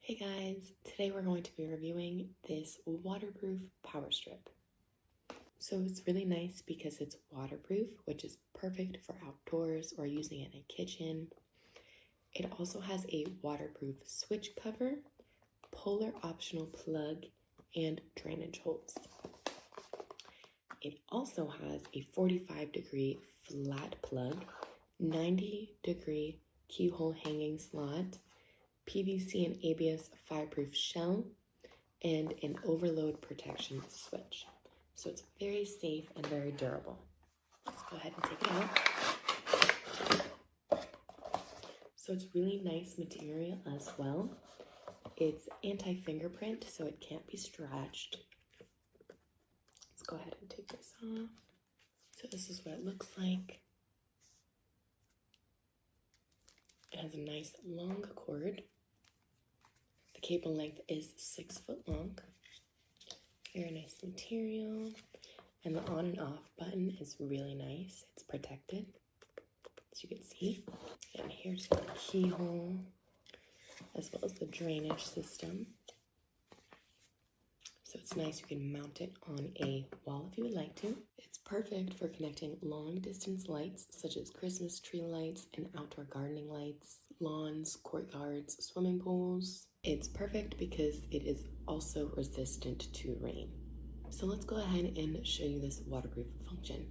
Hey guys, today we're going to be reviewing this waterproof power strip. So it's really nice because it's waterproof, which is perfect for outdoors or using it in a kitchen. It also has a waterproof switch cover, polar optional plug, and drainage holes. It also has a 45-degree flat plug, 90-degree keyhole hanging slot, PVC and ABS fireproof shell, and an overload protection switch. So it's very safe and very durable. Let's go ahead and take it out. So it's really nice material as well. It's anti-fingerprint, so it can't be scratched. Let's go ahead and take this off. So this is what it looks like. It has a nice long cord. The cable length is 6 foot long. Very nice material. And the on and off button is really nice. It's protected, as you can see. And here's the keyhole, as well as the drainage system. So it's nice. You can mount it on a wall if you would like to. It's perfect for connecting long distance lights, such as Christmas tree lights and outdoor gardening lights, lawns, courtyards, swimming pools. It's perfect because it is also resistant to rain. So let's go ahead and show you this waterproof function.